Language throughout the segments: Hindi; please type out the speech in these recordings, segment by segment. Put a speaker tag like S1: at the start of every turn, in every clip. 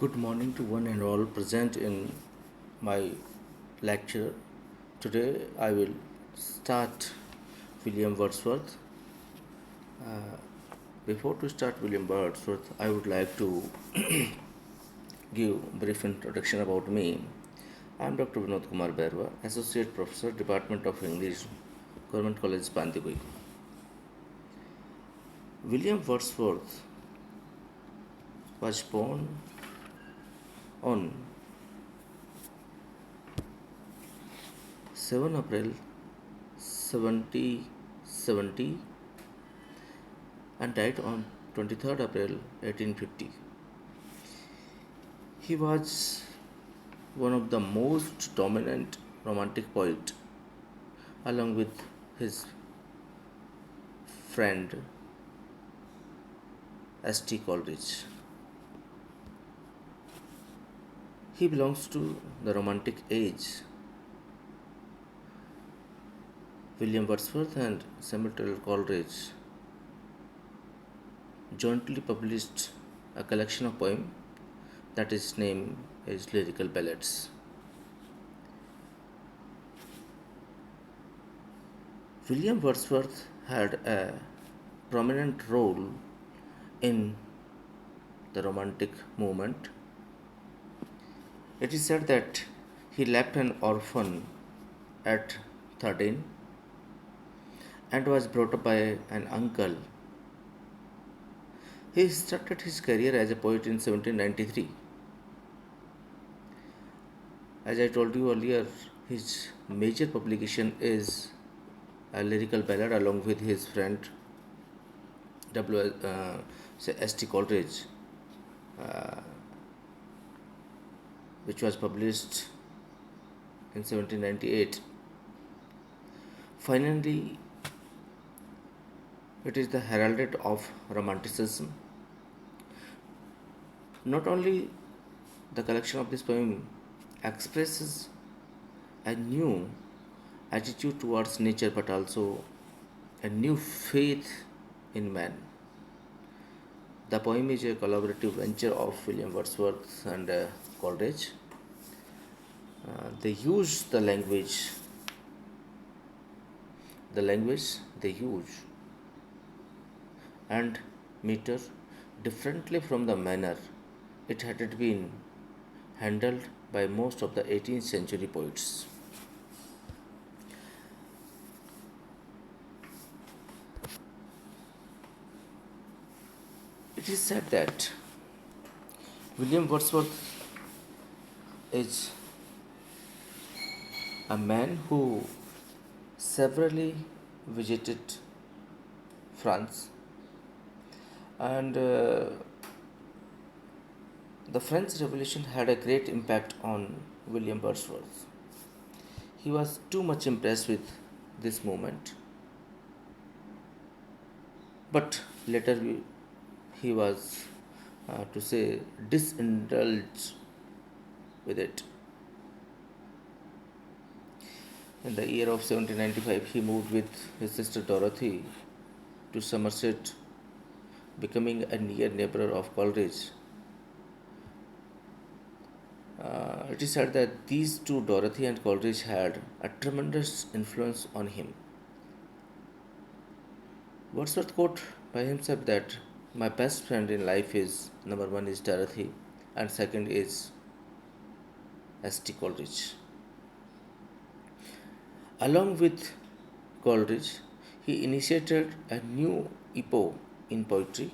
S1: Good morning to one and all present in my lecture. Today I will start William Wordsworth. Before to start William Wordsworth, I would like to give brief introduction about me. I am Dr. Vinod Kumar Berwa, Associate Professor, Department of English, Government College, Pandibui. William Wordsworth was born on 7 April 1770 and died on 23rd April 1850. He was one of the most dominant romantic poet along with his friend S.T. Coleridge. He belongs to the Romantic age. William Wordsworth and Samuel Coleridge jointly published a collection of poems that its name is Lyrical Ballads. William Wordsworth had a prominent role in the Romantic movement. It is said that he left an orphan at 13 and was brought up by an uncle. He started his career as a poet in 1793. As I told you earlier, his major publication is a lyrical ballad along with his friend S.T. Coleridge, which was published in 1798. Finally, it is the heralded of Romanticism. Not only the collection of this poem expresses a new attitude towards nature but also a new faith in man. The poem is a collaborative venture of William Wordsworth and Coleridge. They use the language they use and meter differently from the manner it had been handled by most of the 18th century poets. It is said that William Wordsworth is a man who severally visited France and the French Revolution had a great impact on William Wordsworth. He was too much impressed with this movement, but later he was, to say, disindulged with it. In the year of 1795, he moved with his sister Dorothy to Somerset, becoming a near neighbor of Coleridge. It is said that these two, Dorothy and Coleridge, had a tremendous influence on him. Wordsworth quote by himself that my best friend in life is number one is Dorothy and second is S.T. Coleridge. Along with Coleridge, he initiated a new epoch in poetry.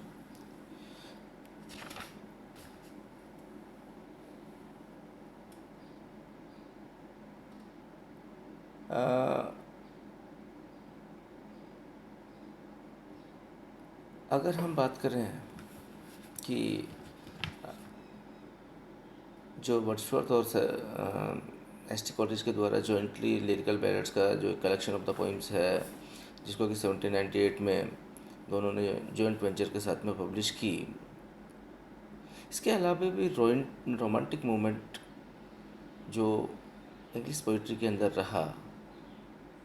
S1: अगर हम बात करें कि जो वर्ड्सवर्थ और S.T. कॉलेज के द्वारा जॉइंटली लिरिकल बैलेट्स का जो कलेक्शन ऑफ द पोइम्स है जिसको कि 1798 में दोनों ने जॉइंट वेंचर के साथ में पब्लिश की, इसके अलावा भी रोमांटिक मूवमेंट जो इंग्लिश पोइट्री के अंदर रहा,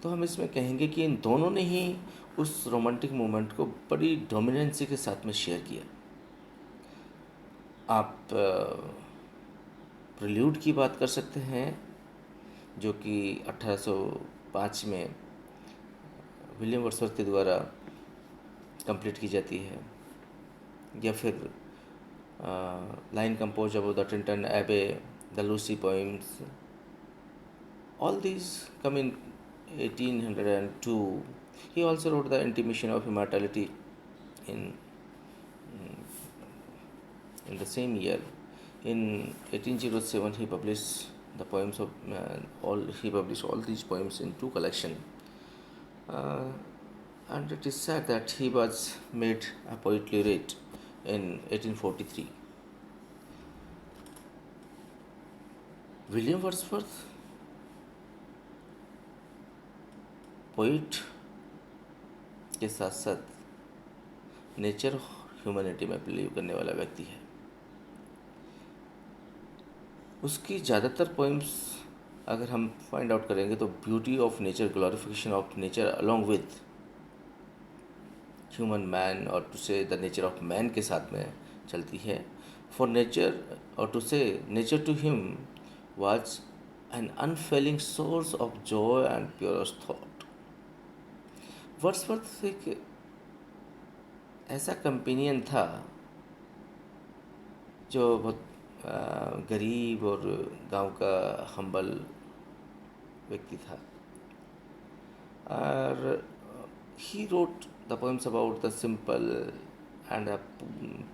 S1: तो हम इसमें कहेंगे कि इन दोनों ने ही उस रोमांटिक मूवमेंट को बड़ी डोमिनेंसी के साथ में शेयर किया। आप प्रिल्यूड की बात कर सकते हैं, जो कि 1805 में विलियम वर्ड्सवर्थ के द्वारा कंप्लीट की जाती है, या फिर line composed about the Trenton Abbey, the Lucy poems. All these come in 1802. He also wrote the Intimation of Immortality in in the same year. In 1807, he published the poems of all. He published all these poems in two collection. Uh, and it is said that he was made a poet laureate in 1843. William Wordsworth poet के साथ साथ नेचर ह्यूमैनिटी में बिलीव करने वाला व्यक्ति है। उसकी ज़्यादातर पोइम्स अगर हम फाइंड आउट करेंगे तो beauty of nature, glorification of nature along with human man, और to say the nature of man के साथ में चलती है। फॉर नेचर, और to say nature to him was an unfailing source of joy and purest thought. Wordsworth एक ऐसा कंपेनियन था जो बहुत गरीब और गांव का हम्बल व्यक्ति था, और he wrote the poems about the simple and the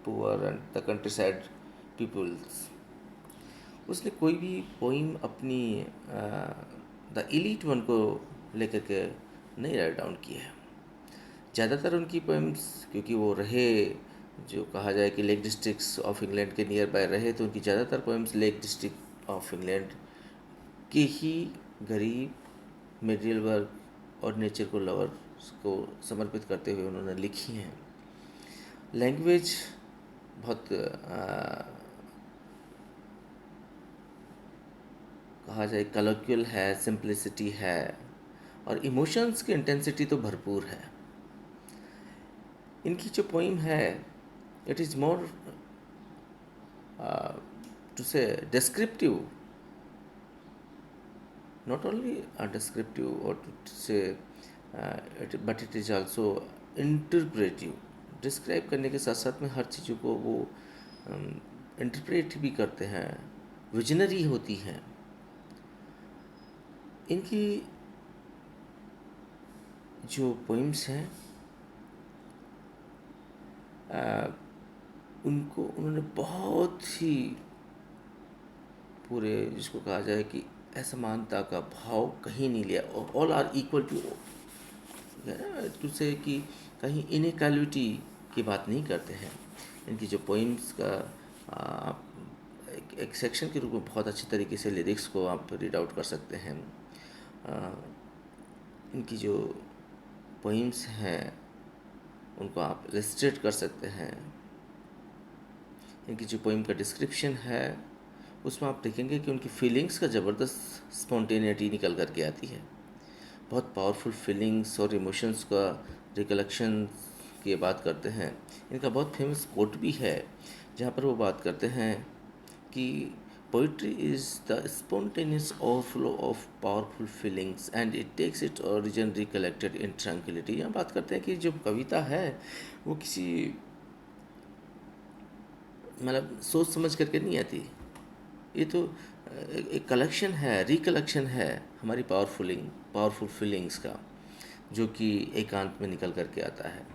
S1: poor and the countryside peoples. उसने कोई भी पोइम अपनी द इलीट वन को लेकर के नहीं राइट डाउन किया है। ज़्यादातर उनकी पोइम्स, क्योंकि वो रहे, जो कहा जाए कि लेक डिस्ट्रिक्ट्स ऑफ इंग्लैंड के नियर बाय रहे, तो उनकी ज़्यादातर poems lake district of England के ही गरीब, मिडिल वर्ग और नेचर को लवर्स को समर्पित करते हुए उन्होंने लिखी हैं। लैंग्वेज बहुत कहा जाए कलोक्यूल है, सिंप्लिसिटी है, और इमोशंस की इंटेंसिटी तो भरपूर है। इनकी जो पोइम है, इट इज़ मोर टू से डिस्क्रिप्टिव, नॉट ओनली डिस्क्रिप्टिव और टू से but it is also interpretive. Describe करने के साथ साथ में हर चीज़ों को वो इंटरप्रेट भी करते हैं, विजनरी होती हैं। इनकी जो पोइम्स हैं उनको उन्होंने बहुत ही पूरे, जिसको कहा जाए कि असमानता का भाव कहीं नहीं लिया, all are equal to say कि कहीं इनइक्वालिटी की बात नहीं करते हैं। इनकी जो पोइम्स का एक सेक्शन के रूप में बहुत अच्छी तरीके से लिरिक्स को आप रीड आउट कर सकते हैं। इनकी जो पोइम्स हैं उनको आप इलस्ट्रेट कर सकते हैं। इनकी जो पोइम का डिस्क्रिप्शन है उसमें आप देखेंगे कि उनकी फीलिंग्स का ज़बरदस्त स्पॉन्टेनिटी निकल कर के आती है। बहुत पावरफुल फीलिंग्स और इमोशंस का रिकलेक्शन की बात करते हैं। इनका बहुत फेमस कोट भी है जहाँ पर वो बात करते हैं कि poetry is the spontaneous overflow of powerful feelings and it takes it origin recollected in tranquillity. यहाँ बात करते हैं कि जो कविता है वो किसी मतलब सोच समझ करके नहीं आती, ये तो एक कलेक्शन है, रिकलेक्शन है हमारी पावरफुल फीलिंग्स का, जो कि एकांत में निकल करके आता है,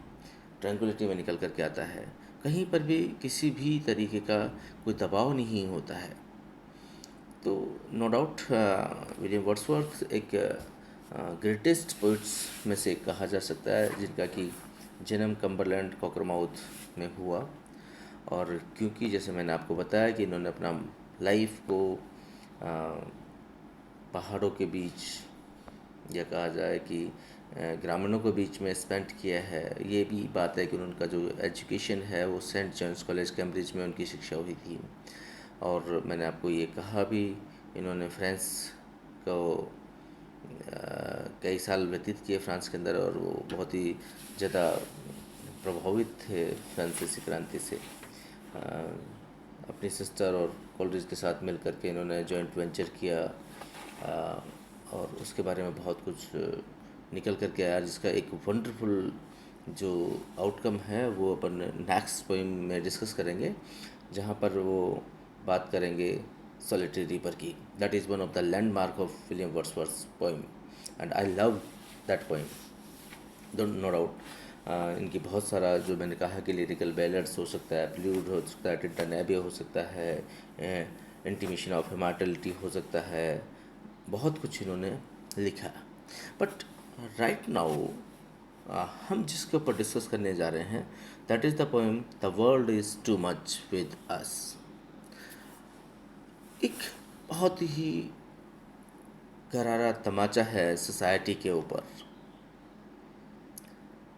S1: ट्रैंक्विलिटी में निकल करके आता है। कहीं पर भी किसी भी तरीके का कोई दबाव नहीं होता है। तो नो डाउट विलियम वर्ड्सवर्थ एक ग्रेटेस्ट पोइट्स में से कहा जा सकता है, जिनका कि जन्म कम्बरलैंड कॉकरमाउथ में हुआ। और क्योंकि जैसे मैंने आपको बताया कि इन्होंने अपना लाइफ को पहाड़ों के बीच, या कहा जाए कि ग्रामीणों के बीच में स्पेंड किया है, ये भी बात है कि उनका जो एजुकेशन है वो सेंट जॉन्स कॉलेज कैम्ब्रिज में उनकी शिक्षा हुई थी। और मैंने आपको ये कहा भी, इन्होंने फ्रांस को कई साल व्यतीत किए फ्रांस के अंदर, और वो बहुत ही ज़्यादा प्रभावित थे फ्रांसीसी क्रांति से। अपनी सिस्टर और कॉलेज के साथ मिल करके इन्होंने जॉइंट वेंचर किया, और उसके बारे में बहुत कुछ निकल कर के आया, जिसका एक वंडरफुल जो आउटकम है वो अपन नेक्स्ट पोइम में डिस्कस करेंगे, जहाँ पर वो बात करेंगे सॉलिटरी रिवर की. That is one of the landmark of William Wordsworth poem, and I love that poem, no doubt. इनकी बहुत सारा जो मैंने कहा कि लिरिकल बैलड्स हो सकता है, प्लूड हो सकता है, टिंटानेबिया हो सकता है, इंटीमेशन ऑफ हिमार्टलिटी हो सकता है, बहुत कुछ इन्होंने लिखा. बट राइट नाउ हम जिसके ऊपर डिस्कस करने जा रहे हैं, that is the poem the world is too much with अस. एक बहुत ही करारा तमाचा है सोसाइटी के ऊपर.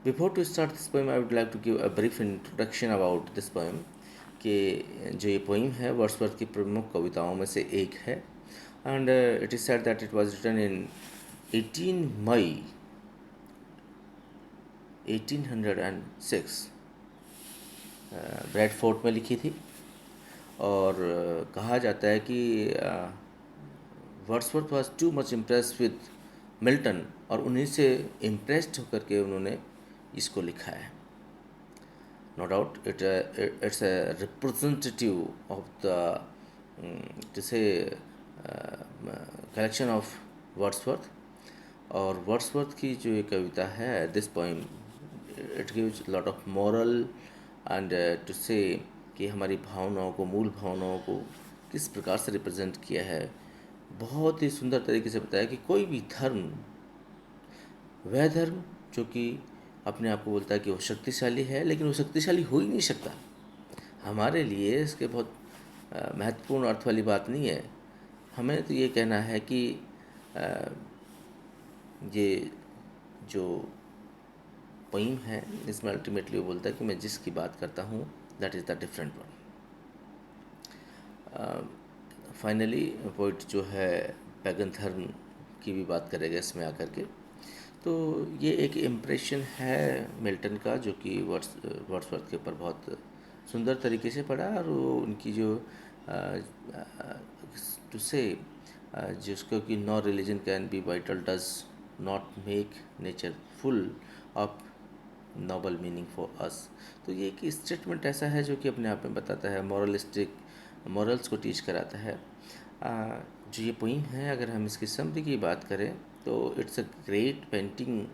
S1: Before to start this poem, I would like to give a brief introduction about this poem. कि जो ये पोइम है वर्ड्सवर्थ की प्रमुख कविताओं में से एक है, and it is said that it was written in 18 May 1806, Bradford में लिखी थी. और कहा जाता है कि Wordsworth was too much impressed with Milton, और उन्हीं से इम्प्रेस्ड होकर के उन्होंने इसको लिखा है. No doubt it's a representative of the to say collection of Wordsworth. और वर्ड्सवर्थ की जो ये कविता है, this poem, it gives lot of moral and to say कि हमारी भावनाओं को, मूल भावनाओं को किस प्रकार से रिप्रेजेंट किया है. बहुत ही सुंदर तरीके से बताया कि कोई भी धर्म, वह धर्म जो कि अपने आप को बोलता है कि वो शक्तिशाली है, लेकिन वो शक्तिशाली हो ही नहीं सकता. हमारे लिए इसके बहुत महत्वपूर्ण अर्थ वाली बात नहीं है. हमें तो ये कहना है कि ये जो पोइम है इसमें अल्टीमेटली वो बोलता है कि मैं जिसकी बात करता हूँ that is the different one. Finally poet जो है पैगन धर्म की भी बात करेगा इसमें आकर के. तो ये एक इम्प्रेशन है मिल्टन का, जो कि वर्ड्सवर्थ के ऊपर बहुत सुंदर तरीके से पढ़ा. और वो उनकी जो टू से जिसको कि no religion can be vital does not make nature full of noble meaning for us. तो ये एक स्टेटमेंट ऐसा है जो कि अपने आप में बताता है, मॉरलिस्टिक मॉरल्स को टीच कराता है. जो ये पोइम है, अगर हम इसकी समरी की बात करें तो it's a great painting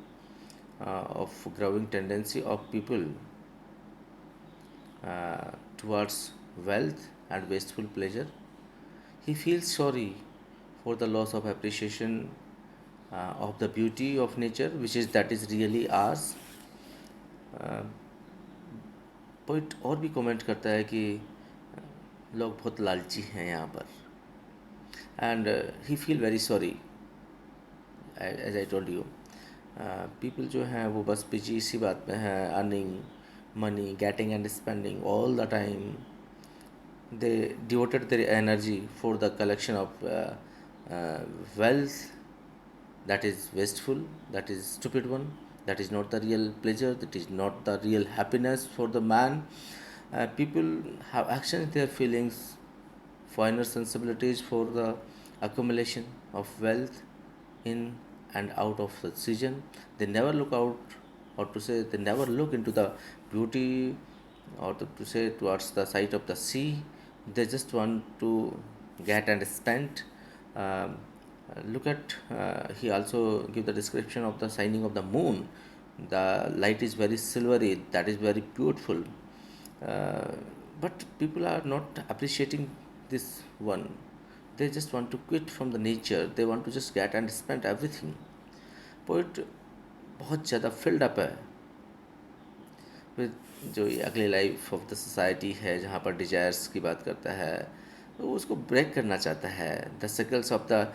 S1: of growing tendency of people towards wealth and wasteful pleasure. He feels sorry for the loss of appreciation of the beauty of nature, which is that is really ours. Poet और भी कमेंट करता है कि लोग बहुत लालची हैं यहाँ पर, and he feel very sorry. As I told you, people जो हैं वो बस बिजी इसी बात में हैं, earning money, getting and spending all the time. They devoted their energy for the collection of wealth that is wasteful, that is stupid one, that is not the real pleasure, that is not the real happiness for the man. People have actions their feelings, finer sensibilities for the accumulation of wealth in and out of the season. They never look out, or to say they never look into the beauty, or to say towards the sight of the sea. They just want to get and spend. Look at he also give the description of the shining of the moon. The light is very silvery, that is very beautiful. But people are not appreciating this one. They just want to quit from the nature. They want to just get and spend everything. Poet बहुत ज़्यादा फिल्ड अप है विद जो ये अगली लाइफ ऑफ द सोसाइटी है, जहाँ पर डिजायर्स की बात करता है, तो उसको ब्रेक करना चाहता है. The circles of the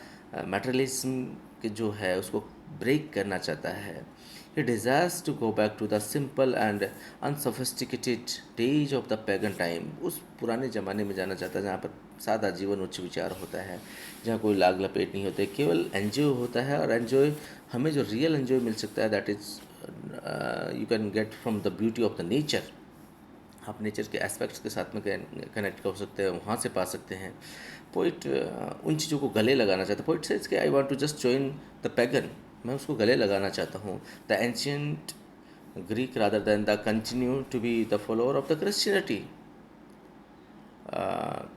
S1: materialism के जो है उसको ब्रेक करना चाहता है. He desires to go back to the simple and unsophisticated days of the pagan time. उस पुराने ज़माने में जाना चाहता है जहाँ पर सादा जीवन उच्च विचार होता है, जहाँ कोई लाग लपेट नहीं होते, केवल एन्जॉय होता है. और एन्जॉय हमें जो रियल एन्जॉय मिल सकता है that is you can get from the beauty of the nature. आप नेचर के एस्पेक्ट्स के साथ में कनेक्ट कर सकते हैं, वहाँ से पा सकते हैं। पोइट उन चीज़ों को गले लगाना चाहता है। पोइट सेज कि I want to just join the pagan, मैं उसको गले लगाना चाहता हूँ। The ancient Greek rather than the continue to be the follower of the Christianity.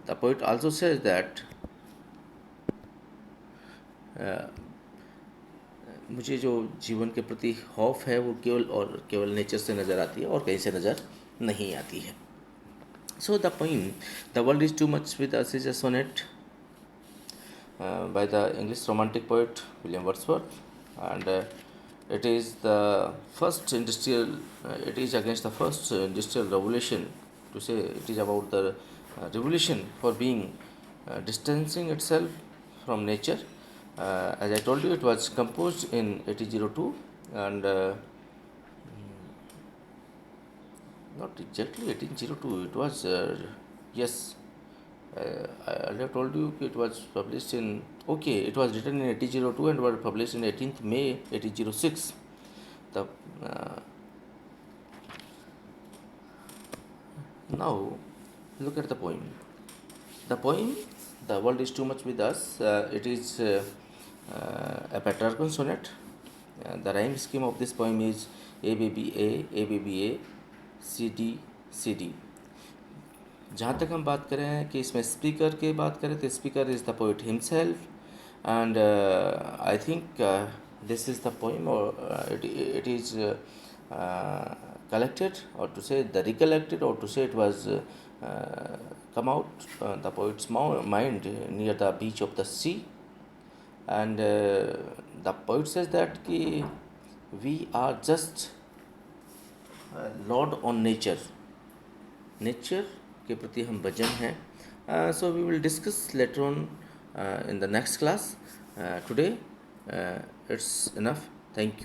S1: The poet also says that मुझे जो जीवन के प्रति खौफ है वो केवल नेचर से नज़र आती है और कहीं से नज़र नहीं आती है। So the poem the world is too much with us is a sonnet by the English romantic poet William Wordsworth, and it is the first industrial it is against the first industrial revolution. To say it is about the revolution for being distancing itself from nature. As I told you, it was composed in 1802, and not exactly 1802, it was yes, I have told you it was published in, okay, it was written in 1802 and was published in 18th May 1806. The now look at the poem. The poem, the world is too much with us. It is a Petrarchan sonnet. The rhyme scheme of this poem is A baby A, A baby A, C D C D. जहाँ तक हम बात करें कि इसमें स्पीकर की बात करें तो speaker is the poet himself, and I think this is the poem और it is collected, or to say the recollected, or to say it was come out the poet's mind near the beach of the sea. And the poet says that ki we are just lord on nature. Nature के प्रति हम भजन हैं. So we will discuss later on in the next class. Today it's enough. Thank you.